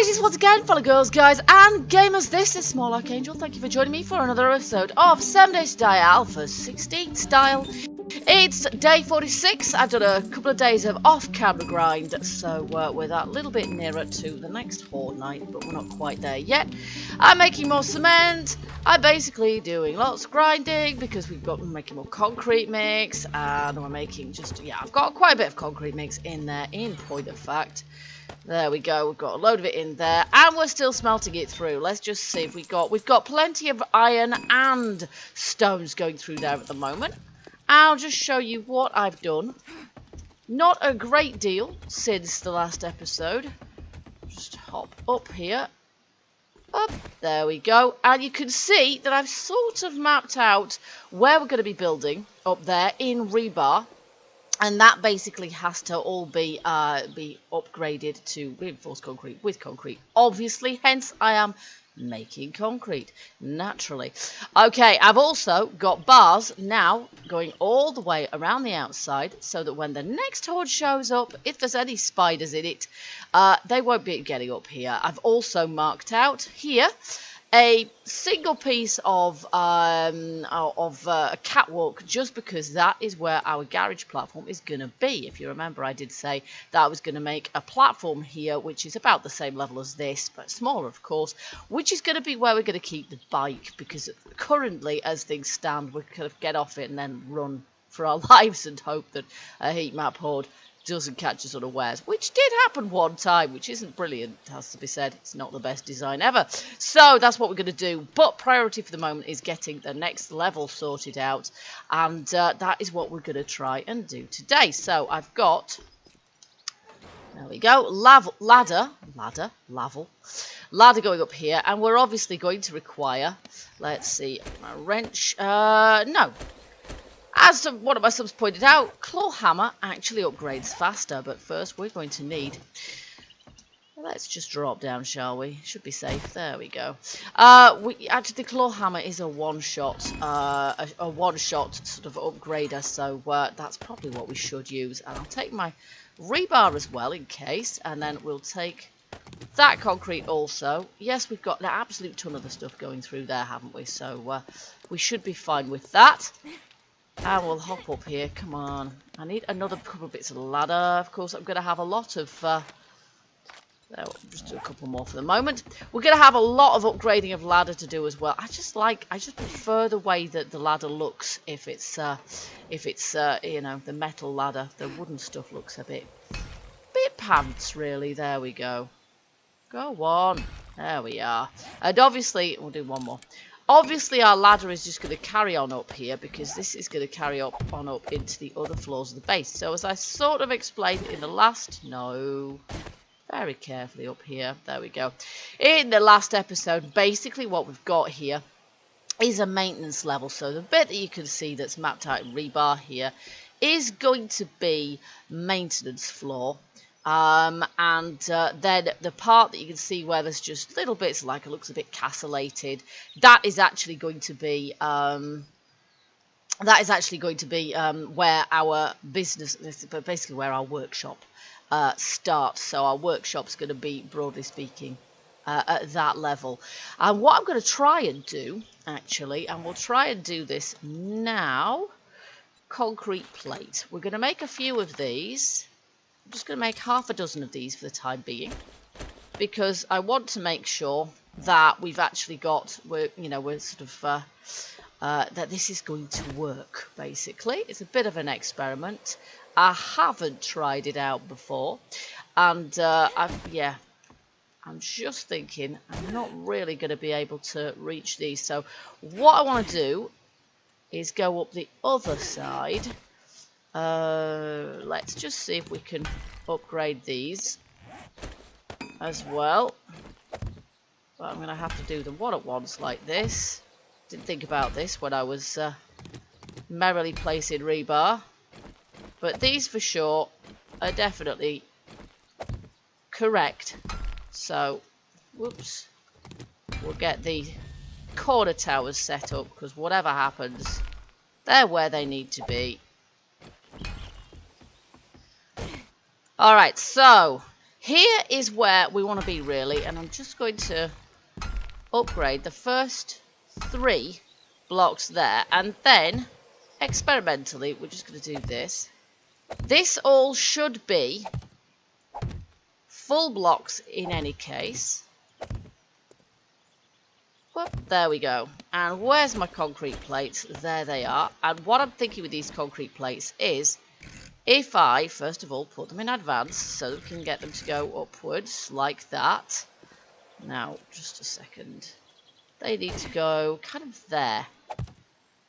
Greetings once again, fellow girls, guys, and gamers. This is Small Archangel. Thank you for joining me for another episode of 7 Days to Die Alpha 16 style. It's day 46. I've done a couple of days of off-camera grind, so we're that little bit nearer to the next fortnight, but we're not quite there yet. I'm making more cement. I'm basically doing lots of grinding because we're making more concrete mix, and we're making I've got quite a bit of concrete mix in there, in point of fact. There we go, we've got a load of it in there, and we're still smelting it through. Let's just see if we've got plenty of iron and stones going through there at the moment. I'll just show you what I've done. Not a great deal since the last episode. Just hop up here. Up, there we go. And you can see that I've sort of mapped out where we're going to be building up there in rebar. And that basically has to all be upgraded to reinforced concrete with concrete. Obviously, hence I am making concrete, naturally. Okay, I've also got bars now going all the way around the outside so that when the next horde shows up, if there's any spiders in it, they won't be getting up here. I've also marked out here a single piece of a catwalk, just because that is where our garage platform is going to be. If you remember, I did say that I was going to make a platform here, which is about the same level as this, but smaller, of course, which is going to be where we're going to keep the bike, because currently, as things stand, we kind of get off it and then run for our lives and hope that a heat map horde doesn't catch us unawares, which did happen one time, which isn't brilliant, has to be said. It's not the best design ever. So that's what we're going to do, but priority for the moment is getting the next level sorted out, and that is what we're going to try and do today. So I've got, there we go, ladder going up here, and we're obviously going to require, let's see, a wrench, no. As one of my subs pointed out, claw hammer actually upgrades faster, but first we're going to need... Let's just drop down, shall we? Should be safe. There we go. Actually, the claw hammer is a one-shot, a one-shot sort of upgrader, so that's probably what we should use. And I'll take my rebar as well in case, and then we'll take that concrete also. Yes, we've got an absolute ton of the stuff going through there, haven't we? So we should be fine with that. And we'll hop up here. Come on. I need another couple of bits of ladder. Of course, I'm going to have a lot of... just do a couple more for the moment. We're going to have a lot of upgrading of ladder to do as well. I just prefer the way that the ladder looks. If it's you know, the metal ladder. The wooden stuff looks a bit pants, really. There we go. Go on. There we are. And obviously, we'll do one more. Obviously, our ladder is just going to carry on up here, because this is going to carry on up into the other floors of the base. So as I sort of explained in the last... No. Very carefully up here. There we go. In the last episode, basically what we've got here is a maintenance level. So the bit that you can see that's mapped out in rebar here is going to be maintenance floor. And then the part that you can see where there's just little bits, like it looks a bit castellated, that is actually going to be where our business, basically where our workshop starts. So our workshop's going to be, broadly speaking, at that level. And what I'm going to try and do, actually, and we'll try and do this now, concrete plate. We're going to make a few of these. I'm just going to make half a dozen of these for the time being, because I want to make sure that we've actually got, that this is going to work, basically. It's a bit of an experiment. I haven't tried it out before, and I'm just thinking I'm not really going to be able to reach these. So what I want to do is go up the other side. Let's just see if we can upgrade these as well. But I'm going to have to do them one at once like this. Didn't think about this when I was merrily placing rebar. But these for sure are definitely correct. So, whoops. We'll get the corner towers set up, because whatever happens, they're where they need to be. Alright, so Here is where we want to be, really, and I'm just going to upgrade the first 3 blocks there, and then experimentally we're just going to do this. This all should be full blocks in any case. Whoop, there we go. And where's my concrete plates? There they are. And what I'm thinking with these concrete plates is, if I first of all put them in advance so that we can get them to go upwards like that. Now, just a second. They need to go kind of there.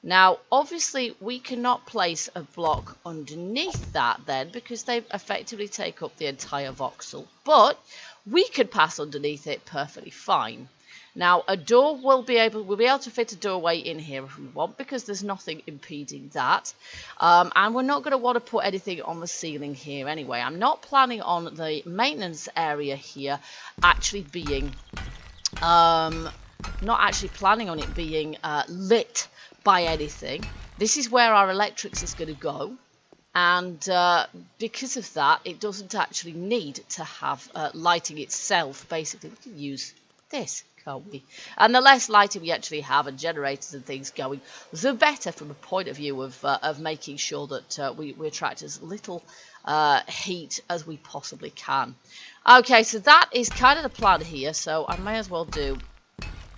Now, obviously, we cannot place a block underneath that then, because they effectively take up the entire voxel. But we could pass underneath it perfectly fine. Now, a door we'll be able to fit a doorway in here if we want, because there's nothing impeding that. And we're not going to want to put anything on the ceiling here anyway. I'm not planning on the maintenance area here actually being, not actually planning on it being lit by anything. This is where our electrics is going to go, and because of that, it doesn't actually need to have lighting itself. Basically, we can use this, can't we? And the less lighting we actually have and generators and things going, the better from a point of view of making sure that we attract as little heat as we possibly can. Okay, so that is kind of the plan here, so I may as well do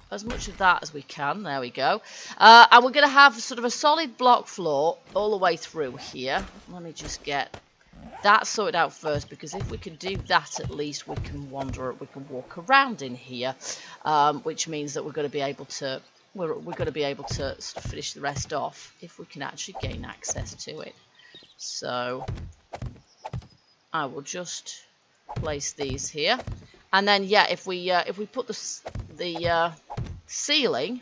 as much of that as we can. There we go. And we're going to have sort of a solid block floor all the way through here. Let me just get that sorted out first, because if we can do that, at least we can walk around in here, which means that we're going to be able to sort of finish the rest off if we can actually gain access to it. So I will just place these here, and then yeah, if we put the ceiling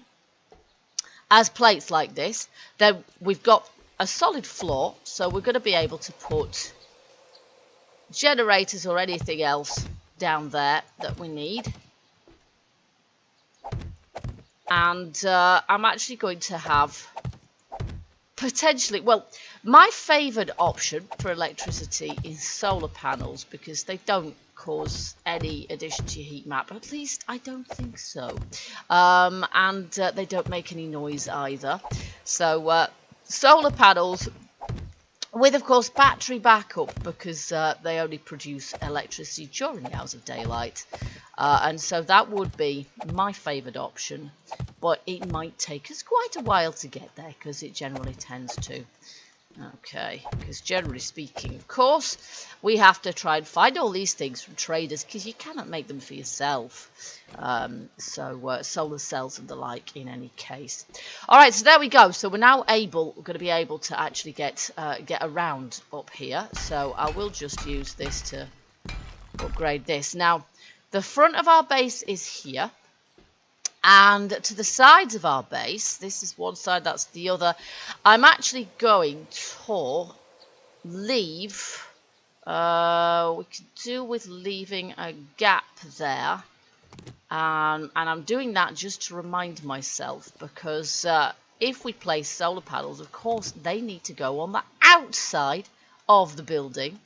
as plates like this, then we've got a solid floor, so we're going to be able to put generators or anything else down there that we need. And I'm actually going to have potentially, well, my favoured option for electricity is solar panels, because they don't cause any addition to your heat map, at least I don't think so, and they don't make any noise either. So solar panels with, of course, battery backup, because they only produce electricity during the hours of daylight, and so that would be my favoured option, but it might take us quite a while to get there, because it generally tends to. Okay, because generally speaking, of course, we have to try and find all these things from traders, because you cannot make them for yourself. So solar cells and the like in any case. All right, so there we go. So we're now going to be able to actually get around up here. So I will just use this to upgrade this. Now, the front of our base is here. And to the sides of our base, this is one side, that's the other, I'm actually going to leave, we could do with leaving a gap there, and I'm doing that just to remind myself, because if we place solar panels, of course, they need to go on the outside of the building.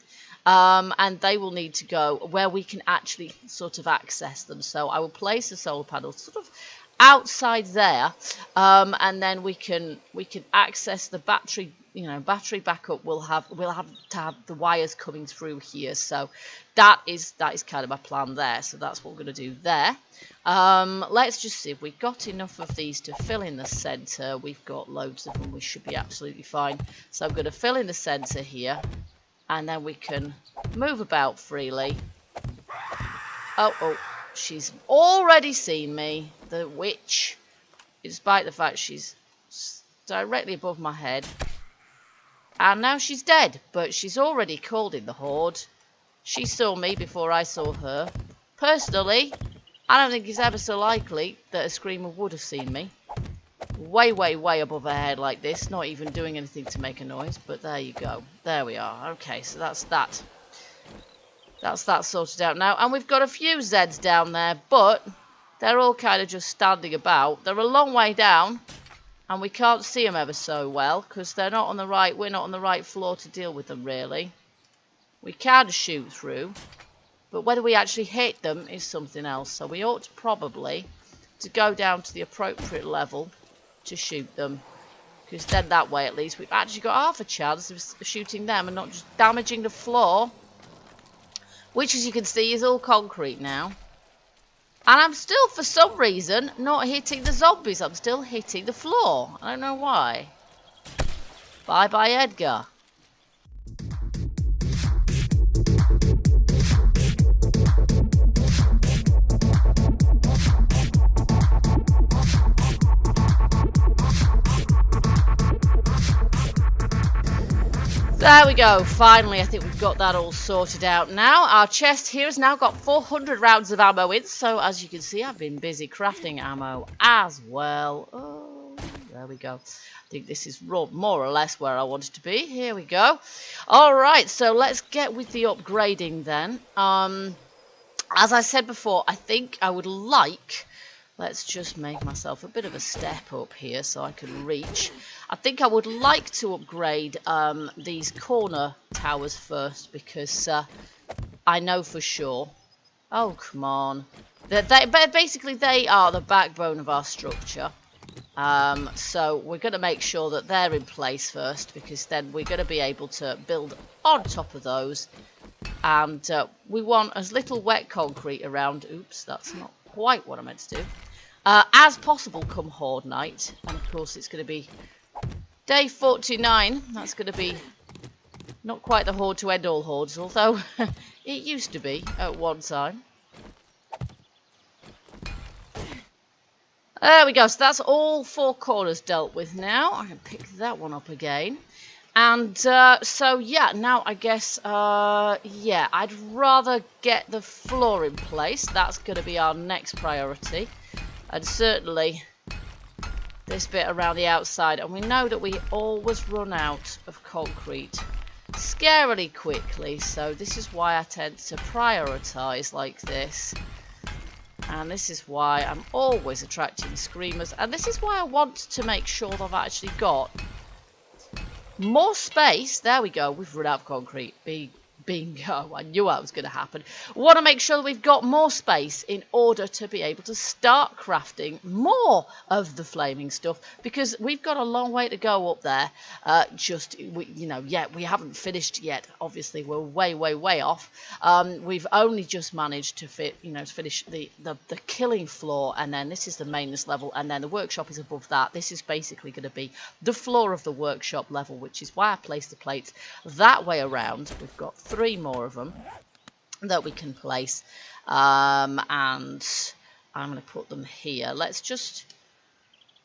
And they will need to go where we can actually sort of access them. So I will place the solar panels sort of outside there, and then we can access the battery. You know, battery backup. We'll have to have the wires coming through here. So that is kind of my plan there. So that's what we're going to do there. Let's just see if we've got enough of these to fill in the center. We've got loads of them. We should be absolutely fine. So I'm going to fill in the center here. And then we can move about freely. Oh, she's already seen me, the witch, despite the fact she's directly above my head. And now she's dead, but she's already called in the horde. She saw me before I saw her. Personally, I don't think it's ever so likely that a screamer would have seen me. Way, way, way above her head like this, not even doing anything to make a noise, but there you go. There we are. Okay, so that's that. That's that sorted out now. And we've got a few Zeds down there, but they're all kind of just standing about. They're a long way down, and we can't see them ever so well, because they're not on the right, we're not on the right floor to deal with them, really. We can shoot through, But whether we actually hit them is something else. So we ought to probably to go down to the appropriate level to shoot them. Because then that way at least we've actually got half a chance of shooting them and not just damaging the floor. Which, as you can see, is all concrete now. And I'm still, for some reason, not hitting the zombies. I'm still hitting the floor. I don't know why. Bye-bye, Edgar. There we go. Finally, I think we've got that all sorted out now. Our chest here has now got 400 rounds of ammo in. So, as you can see, I've been busy crafting ammo as well. Oh, there we go. I think this is more or less where I wanted to be. Here we go. All right, so let's get with the upgrading then. As I said before, I think I would like... Let's just make myself a bit of a step up here so I can reach. I think I would like to upgrade these corner towers first because I know for sure. Oh, come on. Basically, they are the backbone of our structure. So we're going to make sure that they're in place first because then we're going to be able to build on top of those. And we want as little wet concrete around. Oops, that's not quite what I meant to do. As possible come Horde Night. And of course it's going to be day 49. That's going to be not quite the Horde to end all Hordes, although it used to be at one time. There we go. So that's all four corners dealt with now. I can pick that one up again. And so, yeah, now I guess, yeah, I'd rather get the floor in place. That's going to be our next priority. And certainly this bit around the outside. And we know that we always run out of concrete scarily quickly. So this is why I tend to prioritise like this. And this is why I'm always attracting screamers. And this is why I want to make sure that I've actually got more space. There we go. We've run out of concrete. Bingo. I knew that was going to happen. We want to make sure that we've got more space in order to be able to start crafting more of the flaming stuff because we've got a long way to go up there. We haven't finished yet. Obviously, we're way off. We've only just managed to finish the killing floor, and then this is the maintenance level, and then the workshop is above that. This is basically going to be the floor of the workshop level, which is why I placed the plates that way around. We've got 3 more of them that we can place, and I'm going to put them here. Let's just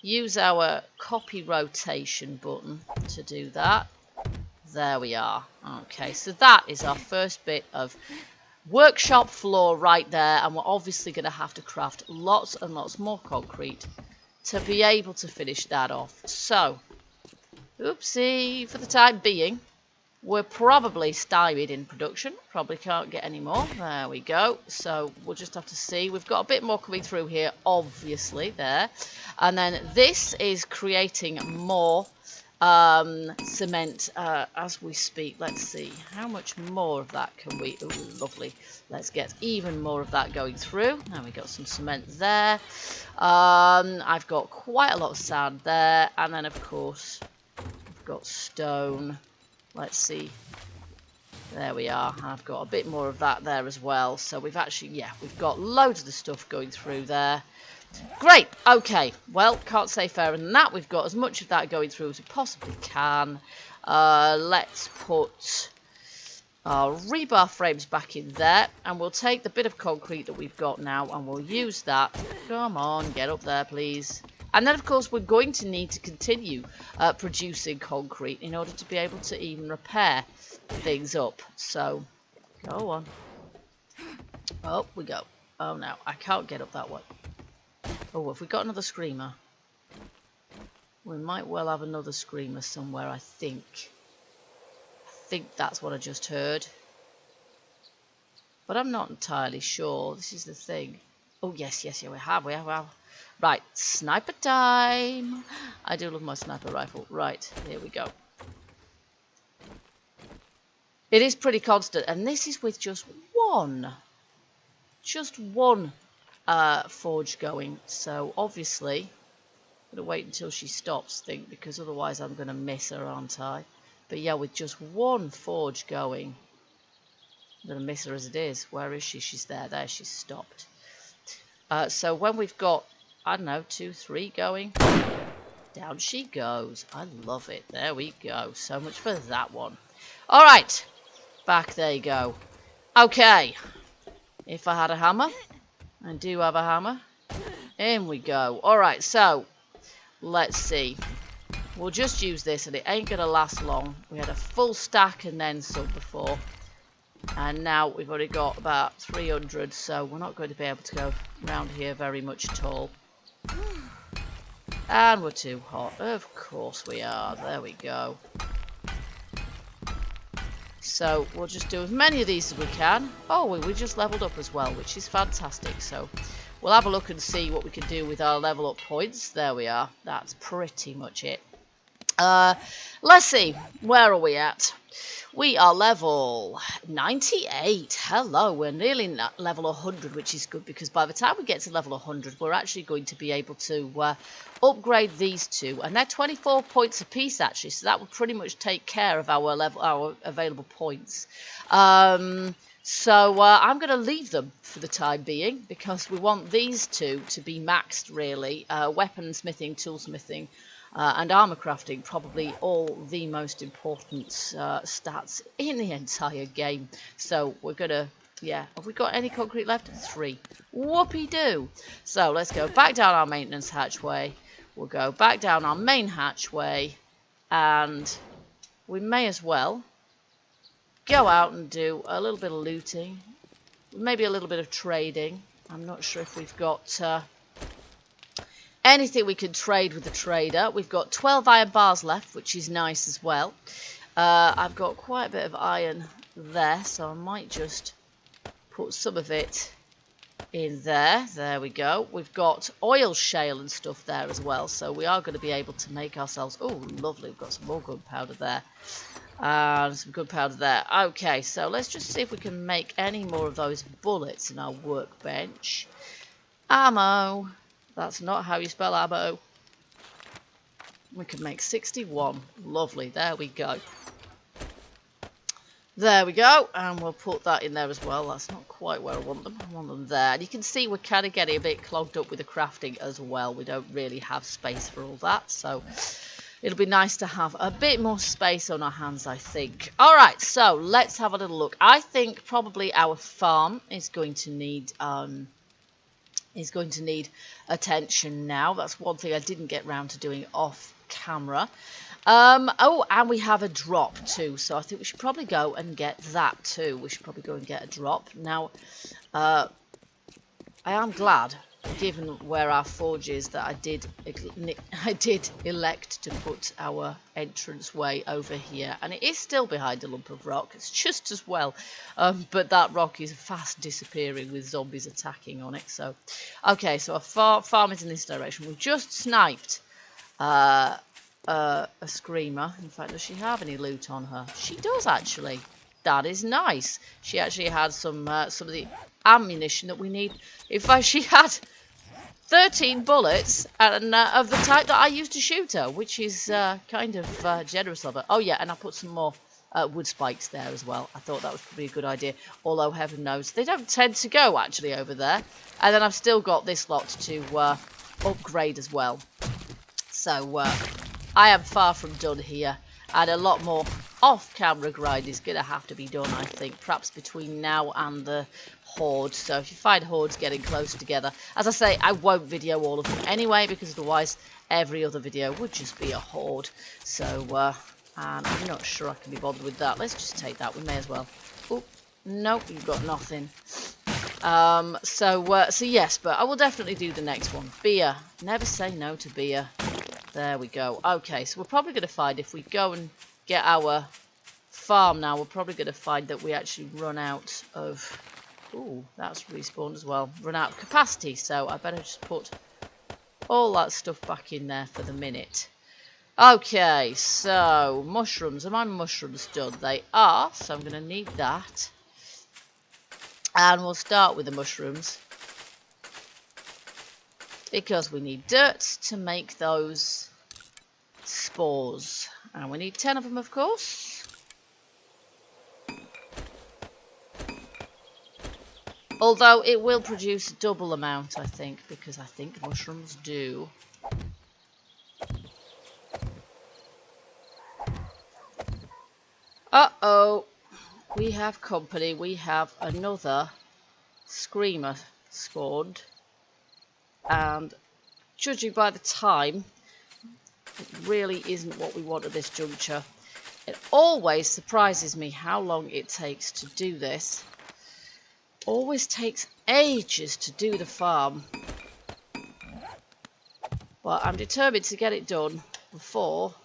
use our copy rotation button to do that. There we are. Okay, so that is our first bit of workshop floor right there, and we're obviously going to have to craft lots and lots more concrete to be able to finish that off. So, oopsie, for the time being, we're probably stymied in production. Probably can't get any more. There we go. So we'll just have to see. We've got a bit more coming through here, obviously, there. And then this is creating more cement as we speak. Let's see. How much more of that can we... Ooh, lovely. Let's get even more of that going through. Now we got some cement there. I've got quite a lot of sand there. And then, of course, I've got stone. Let's see. There we are. I've got a bit more of that there as well. So we've actually, yeah, we've got loads of the stuff going through there. Great. Okay. Well, can't say fairer than that. We've got as much of that going through as we possibly can. Let's put our rebar frames back in there. And we'll take the bit of concrete that we've got now and we'll use that. Come on, get up there, please. And then, of course, we're going to need to continue producing concrete in order to be able to even repair things up. So, go on. Up we go. Oh, no, I can't get up that way. Oh, have we got another screamer? We might well have another screamer somewhere, I think. I think that's what I just heard. But I'm not entirely sure. This is the thing. Oh, yes, we have. Right, sniper time. I do love my sniper rifle. Right, here we go. It is pretty constant, and this is with just one just one forge going. So obviously, I'm going to wait until she stops, because otherwise I'm going to miss her, aren't I? But yeah, with just one forge going, I'm going to miss her as it is. Where is she? She's there. There, she's stopped. So when we've got, I don't know, 2, 3 going, down she goes. I love it. There we go. So much for that one. All right. Back there you go. Okay. If I had a hammer, I do have a hammer. In we go. All right. So let's see. We'll just use this, and it ain't going to last long. We had a full stack and then some before. And now we've only got about 300, so we're not going to be able to go around here very much at all. And we're too hot. Of course we are. There we go. So we'll just do as many of these as we can. Oh, we just leveled up as well, which is fantastic. So we'll have a look and see what we can do with our level up points. There we are. That's pretty much it. Let's see. Where are we at? We are level 98. Hello, we're nearly level 100, which is good, because by the time we get to level 100, we're actually going to be able to upgrade these two, and they're 24 points apiece actually, so that will pretty much take care of our available points. So I'm going to leave them for the time being, because we want these two to be maxed really. Weaponsmithing, toolsmithing, and armor crafting, probably all the most important stats in the entire game. So we're gonna, yeah, have we got any concrete left? 3. Whoopee-doo. So let's go back down our maintenance hatchway. We'll go back down our main hatchway, and we may as well go out and do a little bit of looting, maybe a little bit of trading. I'm not sure if we've got anything we can trade with the trader. We've got 12 iron bars left, which is nice as well. I've got quite a bit of iron there, so I might just put some of it in there. There we go. We've got oil shale and stuff there as well, so we are going to be able to make ourselves... Oh, lovely. We've got some more gunpowder there. Some gunpowder there. Okay, so let's just see if we can make any more of those bullets in our workbench. Ammo. That's not how you spell ammo. We can make 61. Lovely. There we go. There we go. And we'll put that in there as well. That's not quite where I want them. I want them there. And you can see we're kind of getting a bit clogged up with the crafting as well. We don't really have space for all that. So it'll be nice to have a bit more space on our hands, I think. All right. So let's have a little look. I think probably our farm is going to need... attention now. That's one thing I didn't get round to doing off camera. Oh, and we have a drop too, so I think we should probably go and get that too. We should probably go and get a drop. Now, I am glad, given where our forge is, that I did elect to put our entranceway over here, and it is still behind a lump of rock. It's just as well, but that rock is fast disappearing with zombies attacking on it. So, okay, so our farm is in this direction. We've just sniped a screamer. In fact, does she have any loot on her? She does actually. That is nice. She actually had some of the ammunition that we need. In fact, she had 13 bullets and of the type that I used to shoot her, which is kind of generous of her. Oh yeah, and I put some more wood spikes there as well. I thought that was probably a good idea, although heaven knows they don't tend to go actually over there. And then I've still got this lot to upgrade as well. So I am far from done here, and a lot more off-camera grind is going to have to be done, I think, perhaps between now and the horde. So if you find hordes getting close together, as I say, I won't video all of them anyway, because otherwise every other video would just be a horde. So and I'm not sure I can be bothered with that. Let's just take that. We may as well. Oh, nope, you've got nothing. So yes, but I will definitely do the next one. Beer. Never say no to beer. There we go. Okay, so we're probably going to find, if we go and get our farm now, we're probably going to find that we actually run out of... Ooh, that's respawned as well. Run out of capacity, so I better just put all that stuff back in there for the minute. Okay, so mushrooms. Are my mushrooms done? They are, so I'm going to need that. And we'll start with the mushrooms, because we need dirt to make those spores. And we need 10 of them, of course. Although it will produce a double amount, I think, because I think mushrooms do. Uh-oh. We have company. We have another screamer spawned. And judging by the time, it really isn't what we want at this juncture. It always surprises me how long it takes to do this. Always takes ages to do the farm. But I'm determined to get it done before...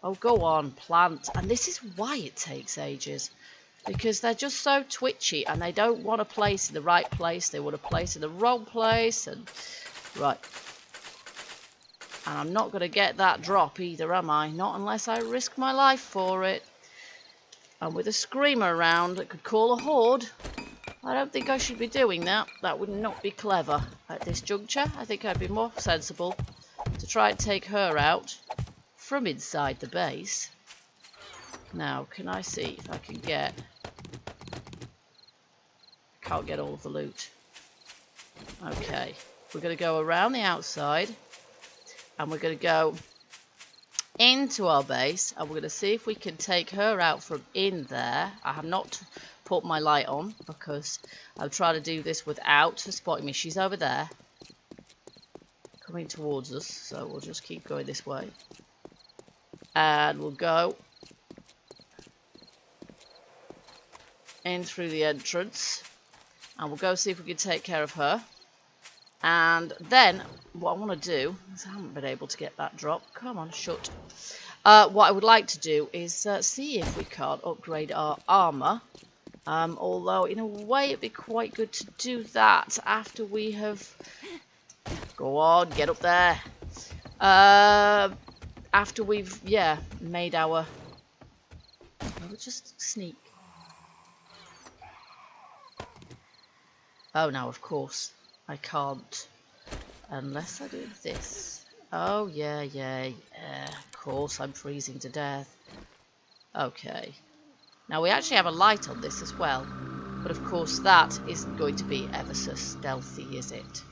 Oh, go on, plant. And this is why it takes ages. Because they're just so twitchy and they don't want a place in the right place. They want a place in the wrong place. And right. And I'm not going to get that drop either, am I? Not unless I risk my life for it. And with a screamer around that could call a horde, I don't think I should be doing that. That would not be clever at this juncture. I think I'd be more sensible to try and take her out from inside the base. Now, can I see if I can get... Can't get all of the loot. Okay, we're going to go around the outside and we're going to go into our base and we're going to see if we can take her out from in there. I have not put my light on because I'll try to do this without her spotting me. She's over there coming towards us, so we'll just keep going this way. And we'll go in through the entrance and we'll go see if we can take care of her. And then what I want to do is I haven't been able to get that drop. Come on, shut. What I would like to do is see if we can't upgrade our armour. Although in a way it'd be quite good to do that after we have... Go on, get up there. After we've, yeah, made our... We'll just sneak. Oh, now, of course, I can't. Unless I do this. Oh, yeah, of course, I'm freezing to death. Okay. Now, we actually have a light on this as well. But, of course, that isn't going to be ever so stealthy, is it?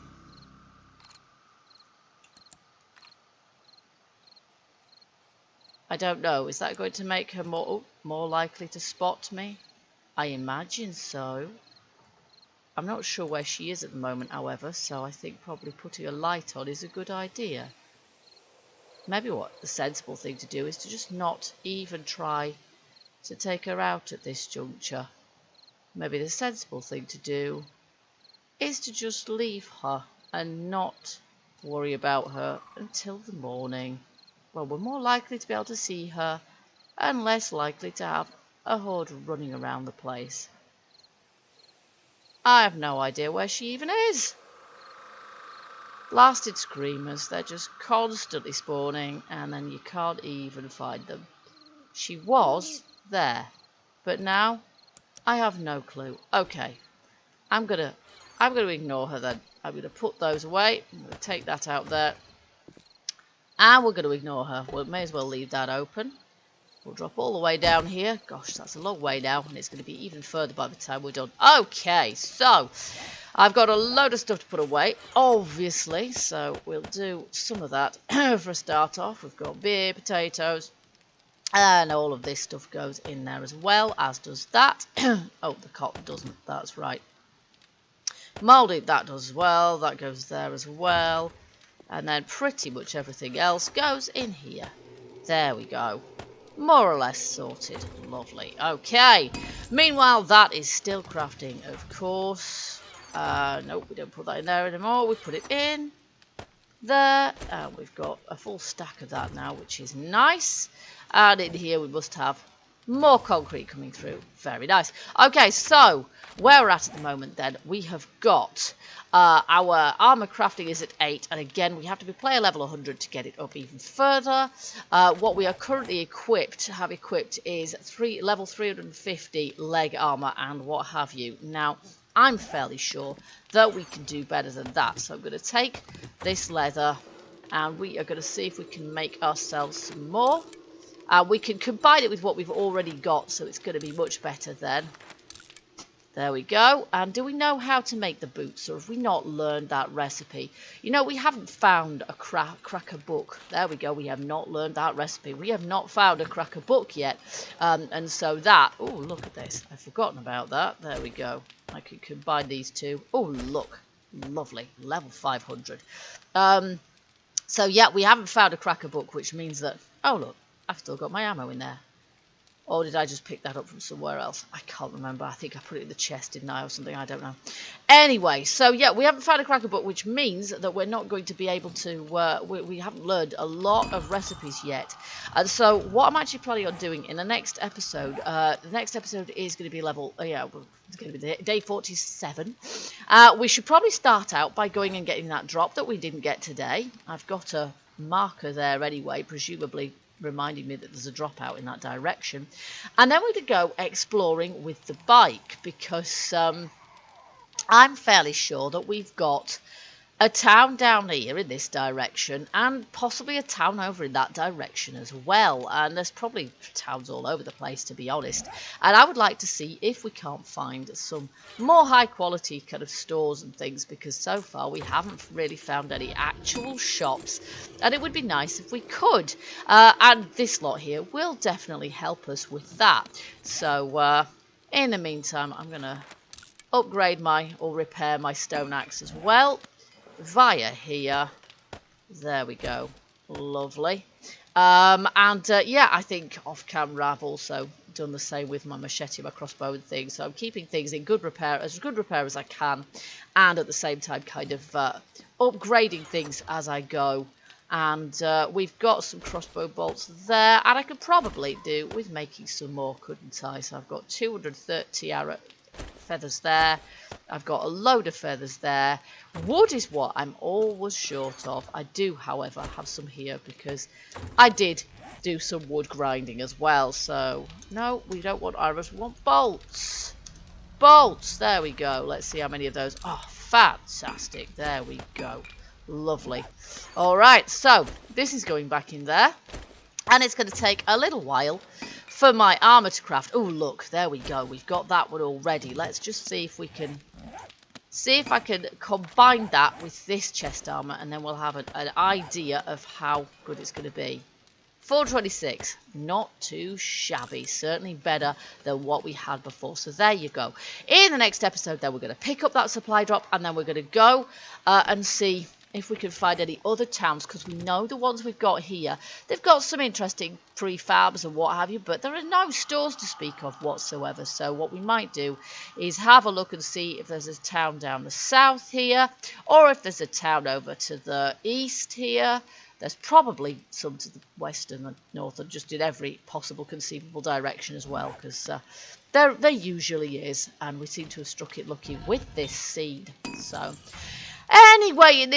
I don't know. Is that going to make her more likely to spot me? I imagine so. I'm not sure where she is at the moment, however, so I think probably putting a light on is a good idea. Maybe what the sensible thing to do is to just not even try to take her out at this juncture. Maybe the sensible thing to do is to just leave her and not worry about her until the morning. Well, we're more likely to be able to see her and less likely to have a horde running around the place. I have no idea where she even is. Blasted screamers, they're just constantly spawning and then you can't even find them. She was there, but now I have no clue. Okay, I'm gonna ignore her then. I'm gonna put those away. I'm gonna take that out there. And we're going to ignore her. We may as well leave that open. We'll drop all the way down here. Gosh, that's a long way now. And it's going to be even further by the time we're done. Okay, so I've got a load of stuff to put away, obviously. So we'll do some of that for a start off. We've got beer, potatoes. And all of this stuff goes in there as well, as does that. Oh, the cotton doesn't. That's right. Mouldy, that does as well. That goes there as well. And then pretty much everything else goes in here. There we go. More or less sorted. Lovely. Okay. Meanwhile, that is still crafting, of course. Nope, we don't put that in there anymore. We put it in there. And we've got a full stack of that now, which is nice. And in here we must have more concrete coming through. Very nice. Okay, so where we're at the moment then, we have got our armor crafting is at 8, and again we have to be player level 100 to get it up even further. What we are currently have equipped is level 350 leg armor and what have you. Now I'm fairly sure that we can do better than that. So I'm going to take this leather and we are going to see if we can make ourselves some more. We can combine it with what we've already got, so it's going to be much better then. There we go. And do we know how to make the boots, or have we not learned that recipe? You know, we haven't found a cracker book. There we go. We have not learned that recipe. We have not found a cracker book yet. And so that... Oh, look at this. I've forgotten about that. There we go. I can combine these two. Oh, look. Lovely. Level 500. So, yeah, we haven't found a cracker book, which means that... Oh, look. I've still got my ammo in there. Or did I just pick that up from somewhere else? I can't remember. I think I put it in the chest, didn't I, or something? I don't know. Anyway, so yeah, we haven't found a cracker book, which means that we're not going to be able to... we haven't learned a lot of recipes yet. And so what I'm actually planning on doing in the next episode... the next episode is going to be level... it's going to be day 47. We should probably start out by going and getting that drop that we didn't get today. I've got a marker there anyway, presumably... reminding me that there's a dropout in that direction. And then we're going to go exploring with the bike, because I'm fairly sure that we've got a town down here in this direction and possibly a town over in that direction as well. And there's probably towns all over the place, to be honest. And I would like to see if we can't find some more high quality kind of stores and things, because so far we haven't really found any actual shops, and it would be nice if we could. And this lot here will definitely help us with that. So in the meantime, I'm going to upgrade or repair my stone axe as well. Via here. There we go. Lovely. Yeah, I think off camera I've also done the same with my machete, my crossbow and things. So I'm keeping things in good repair as I can, and at the same time kind of upgrading things as I go. And we've got some crossbow bolts there, and I could probably do with making some more, couldn't I? So I've got 230 arrow feathers there. I've got a load of feathers there. Wood is what I'm always short of. I do, however, have some here because I did do some wood grinding as well. So, no, we don't want arrows. We want bolts. Bolts. There we go. Let's see how many of those. Oh, fantastic. There we go. Lovely. All right, so this is going back in there. And it's going to take a little while for my armour to craft. Oh, look, there we go. We've got that one already. Let's just see if we can... see if I can combine that with this chest armour, and then we'll have an idea of how good it's going to be. 426. Not too shabby. Certainly better than what we had before. So there you go. In the next episode, then, we're going to pick up that supply drop, and then we're going to go and see if we can find any other towns, because we know the ones we've got here, they've got some interesting prefabs and what have you, but there are no stores to speak of whatsoever. So what we might do is have a look and see if there's a town down the south here, or if there's a town over to the east here. There's probably some to the west and the north, and just in every possible conceivable direction as well, because there usually is, and we seem to have struck it lucky with this seed. So anyway,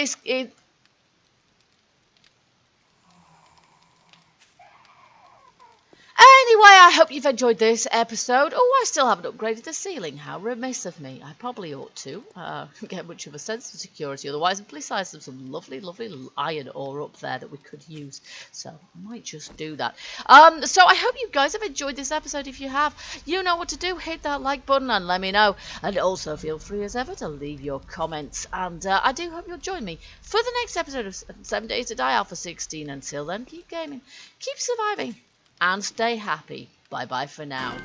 Anyway, I hope you've enjoyed this episode. Oh, I still haven't upgraded the ceiling. How remiss of me. I probably ought to get much of a sense of security otherwise. And besides, there's some lovely, lovely iron ore up there that we could use. So I might just do that. So I hope you guys have enjoyed this episode. If you have, you know what to do. Hit that like button and let me know. And also feel free as ever to leave your comments. And I do hope you'll join me for the next episode of 7 Days to Die Alpha 16. Until then, keep gaming, keep surviving, and stay happy. Bye-bye for now.